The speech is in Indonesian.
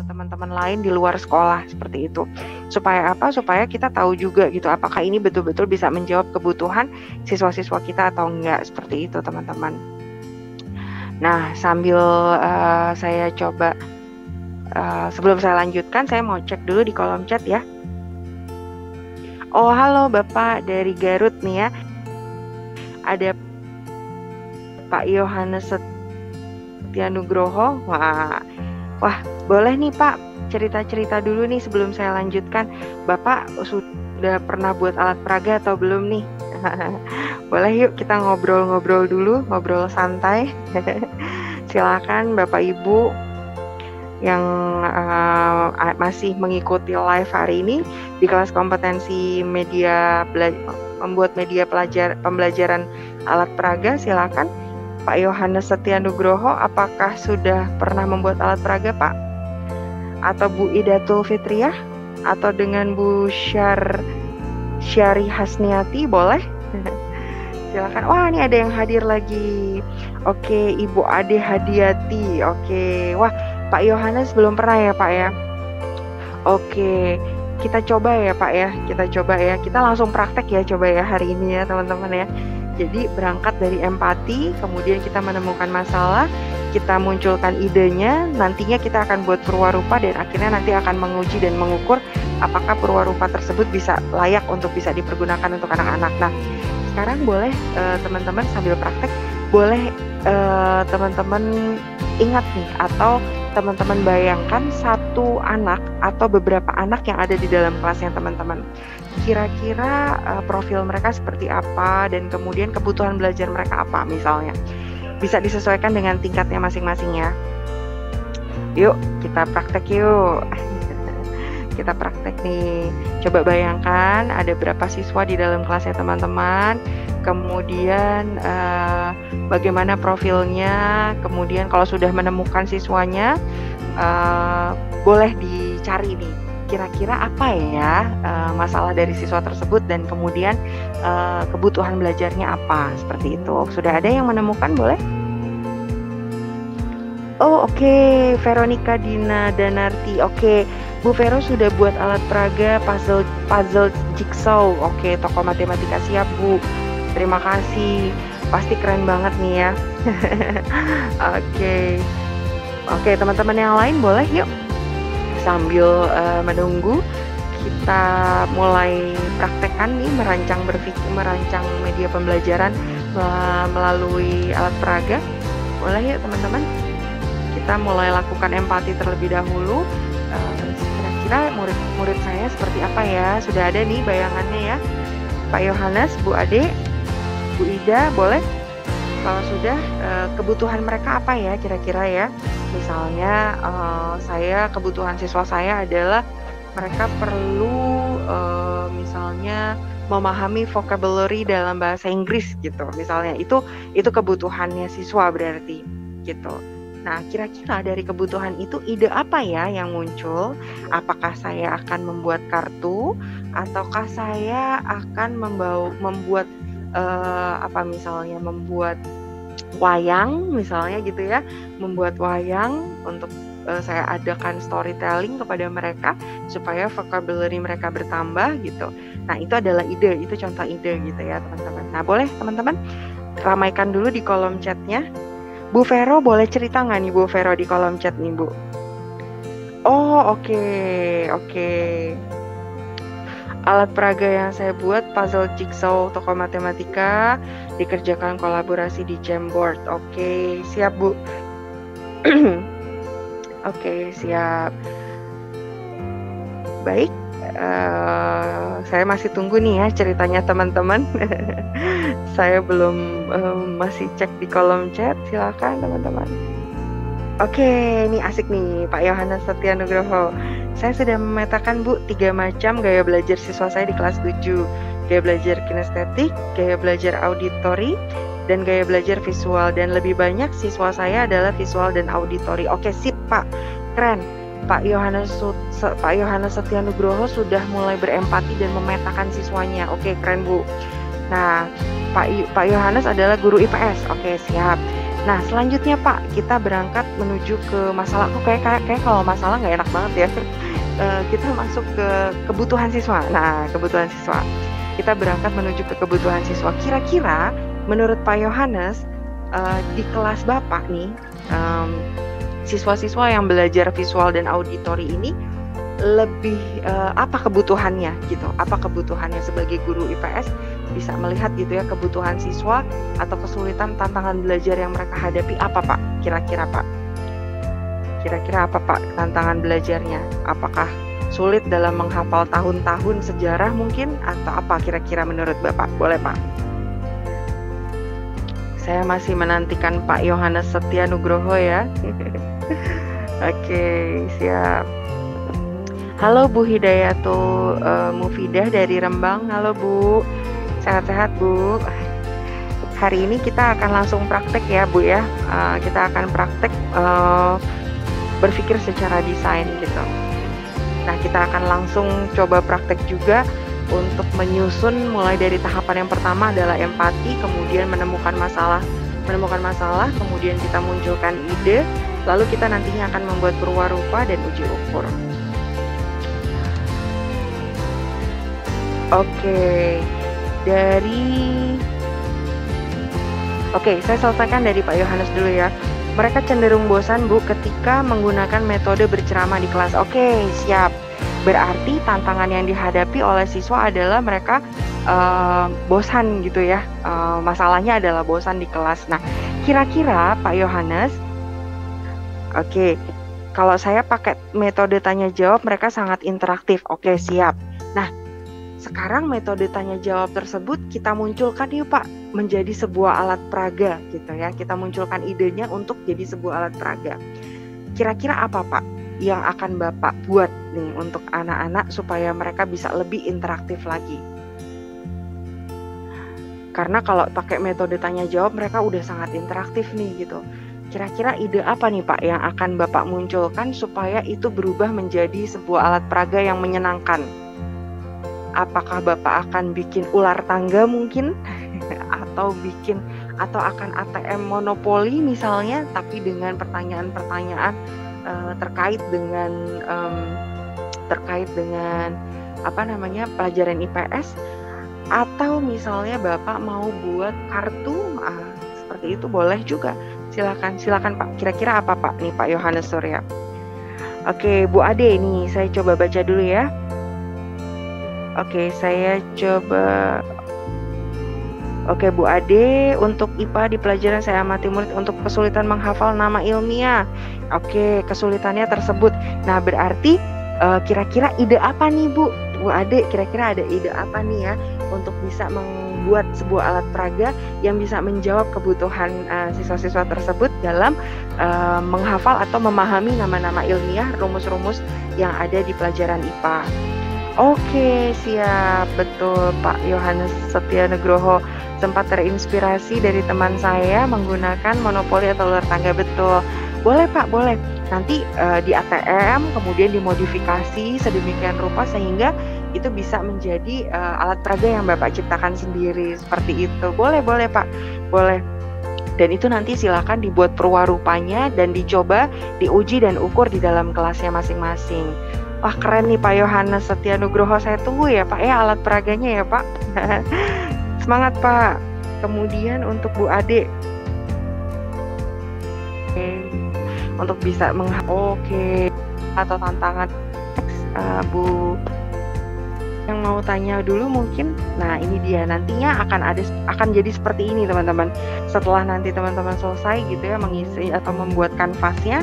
teman-teman lain di luar sekolah seperti itu. Supaya apa? Supaya kita tahu juga gitu apakah ini betul-betul bisa menjawab kebutuhan siswa-siswa kita atau enggak, seperti itu teman-teman. Nah, sambil saya coba sebelum saya lanjutkan, saya mau cek dulu di kolom chat ya. Oh, halo Bapak dari Garut nih ya. Ada Pak Yohanes Setianugroho. Wah, boleh nih Pak, cerita-cerita dulu nih sebelum saya lanjutkan. Bapak sudah pernah buat alat peraga atau belum nih? Boleh yuk kita ngobrol-ngobrol dulu, ngobrol santai. Silakan Bapak Ibu yang masih mengikuti live hari ini di kelas kompetensi media membuat media pembelajaran alat peraga. Silakan Pak Yohanes Setianugroho, apakah sudah pernah membuat alat peraga Pak? Atau Bu Idatul Fitriah? Atau dengan Bu Syari Hasniati, boleh? Silakan. Wah, ini ada yang hadir lagi. Oke, Ibu Ade Hadiati. Oke, wah, Pak Yohanes belum pernah ya Pak ya? Oke, kita coba ya Pak ya, kita langsung praktek ya coba ya hari ini ya teman-teman ya. Jadi berangkat dari empati, kemudian kita menemukan masalah, kita munculkan idenya, nantinya kita akan buat perwarupa dan akhirnya nanti akan menguji dan mengukur apakah perwarupa tersebut bisa layak untuk bisa dipergunakan untuk anak-anak. Nah, sekarang boleh teman-teman sambil praktek, boleh teman-teman ingat nih atau teman-teman bayangkan satu anak atau beberapa anak yang ada di dalam kelasnya teman-teman. Kira-kira profil mereka seperti apa dan kemudian kebutuhan belajar mereka apa misalnya. Bisa disesuaikan dengan tingkatnya masing-masing ya. Yuk, kita praktek yuk. Kita praktek nih. Coba bayangkan ada berapa siswa di dalam kelasnya teman-teman. Kemudian bagaimana profilnya. Kemudian kalau sudah menemukan siswanya, boleh dicari nih. Kira-kira apa ya masalah dari siswa tersebut dan kemudian kebutuhan belajarnya apa. Seperti itu. Sudah ada yang menemukan, boleh? Oh, oke. Veronica Dina Danarti. Oke. Bu Vero sudah buat alat peraga puzzle jigsaw. Oke, tokoh matematika siap Bu. Terima kasih. Pasti keren banget nih ya. Oke, teman-teman yang lain boleh yuk. Sambil menunggu kita mulai praktekkan nih merancang media pembelajaran melalui alat peraga. Boleh yuk teman-teman. Kita mulai lakukan empati terlebih dahulu. Kira-kira murid saya seperti apa ya? Sudah ada nih bayangannya ya. Pak Yohanes, Bu Ade, Bu Ida, boleh? Kalau sudah, kebutuhan mereka apa ya kira-kira ya? Misalnya kebutuhan siswa saya adalah mereka perlu misalnya memahami vocabulary dalam bahasa Inggris gitu. Misalnya itu kebutuhannya siswa berarti gitu. Nah, kira-kira dari kebutuhan itu ide apa ya yang muncul? Apakah saya akan membuat kartu ataukah saya akan membuat membuat wayang misalnya gitu ya, membuat wayang untuk saya adakan storytelling kepada mereka supaya vocabulary mereka bertambah gitu. Nah, itu adalah ide, itu contoh ide gitu ya teman-teman. Nah, boleh teman-teman ramaikan dulu di kolom chatnya. Bu Vero boleh cerita nggak nih Bu Vero di kolom chat nih Bu? Oh, oke. Alat peraga yang saya buat puzzle jigsaw tokoh matematika, dikerjakan kolaborasi di Jamboard. Oke, siap Bu. Oke, siap. Baik, saya masih tunggu nih ya ceritanya teman-teman. Saya belum masih cek di kolom chat. Silakan teman-teman. Oke, ini asik nih Pak Yohanes Setianugroho. Saya sudah memetakan Bu 3 macam gaya belajar siswa saya di kelas 7. Gaya belajar kinestetik, gaya belajar auditori, dan gaya belajar visual. Dan lebih banyak siswa saya adalah visual dan auditori. Oke, sip Pak, keren. Pak Yohanes Setianugroho sudah mulai berempati dan memetakan siswanya. Oke, keren Bu. Nah, Pak Yohanes adalah guru IPS. Oke, siap. Nah, selanjutnya Pak, kita berangkat menuju ke masalah. Kok kayak kalau masalah nggak enak banget ya. Kita masuk ke kebutuhan siswa. Nah, kebutuhan siswa. Kita berangkat menuju ke kebutuhan siswa. Kira-kira menurut Pak Yohanes, di kelas Bapak nih, siswa-siswa yang belajar visual dan auditori ini lebih apa kebutuhannya gitu? Apa kebutuhannya sebagai guru IPS bisa melihat gitu ya kebutuhan siswa atau kesulitan tantangan belajar yang mereka hadapi apa Pak? Kira-kira Pak? Kira-kira apa Pak tantangan belajarnya? Apakah sulit dalam menghafal tahun-tahun sejarah mungkin atau apa kira-kira menurut Bapak? Boleh Pak? Saya masih menantikan Pak Yohanes Setia Nugroho ya. Oke, siap. Halo Bu Hidayatul Mufidah dari Rembang. Halo Bu, sehat-sehat Bu. Hari ini kita akan langsung praktek ya Bu ya. Kita akan praktek berpikir secara desain gitu. Nah, kita akan langsung coba praktek juga untuk menyusun mulai dari tahapan yang pertama adalah empati, kemudian menemukan masalah, kemudian kita munculkan ide, lalu kita nantinya akan membuat perwarupa dan uji ukur. Oke, saya selesaikan dari Pak Yohanes dulu ya. Mereka cenderung bosan Bu ketika menggunakan metode berceramah di kelas. Oke, siap. Berarti tantangan yang dihadapi oleh siswa adalah mereka bosan gitu ya. Masalahnya adalah bosan di kelas. Nah, kira-kira Pak Yohanes, oke, kalau saya pakai metode tanya jawab mereka sangat interaktif. Oke, siap. Nah, sekarang metode tanya jawab tersebut kita munculkan yuk Pak menjadi sebuah alat peraga gitu ya. Kita munculkan idenya untuk jadi sebuah alat peraga. Kira-kira apa Pak yang akan Bapak buat nih untuk anak-anak supaya mereka bisa lebih interaktif lagi? Karena kalau pakai metode tanya jawab mereka udah sangat interaktif nih gitu. Kira-kira ide apa nih Pak yang akan Bapak munculkan supaya itu berubah menjadi sebuah alat peraga yang menyenangkan? Apakah Bapak akan bikin ular tangga mungkin atau akan ATM monopoli misalnya, tapi dengan pertanyaan-pertanyaan terkait dengan pelajaran IPS, atau misalnya Bapak mau buat kartu seperti itu boleh juga. Silakan Pak. Kira-kira apa Pak nih Pak Yohanes Surya? Oke, Bu Ade ini saya coba baca dulu ya. Oke, saya coba. Oke, Bu Ade, untuk IPA di pelajaran saya amati murid untuk kesulitan menghafal nama ilmiah. Oke, kesulitannya tersebut. Nah, berarti kira-kira ide apa nih Bu Ade? Kira-kira ada ide apa nih ya untuk bisa membuat sebuah alat peraga yang bisa menjawab kebutuhan siswa-siswa tersebut dalam menghafal atau memahami nama-nama ilmiah, rumus-rumus yang ada di pelajaran IPA. Oke, siap. Betul, Pak Yohanes Setia Nugroho sempat terinspirasi dari teman saya menggunakan monopoli atau ular tangga. Betul. Boleh Pak, boleh. Nanti di ATM kemudian dimodifikasi sedemikian rupa sehingga itu bisa menjadi alat peraga yang Bapak ciptakan sendiri seperti itu. Boleh Pak. Boleh. Dan itu nanti silakan dibuat perwarupanya dan dicoba, diuji dan ukur di dalam kelasnya masing-masing. Wah, keren nih Pak Yohanes Setia Nugroho. Saya tunggu ya Pak ya alat peraganya ya Pak. Semangat Pak. Kemudian untuk Bu Ade, untuk bisa atau tantangan Bu yang mau tanya dulu mungkin. Nah, ini dia nantinya akan jadi seperti ini teman-teman. Setelah nanti teman-teman selesai gitu ya mengisi atau membuat kanvasnya,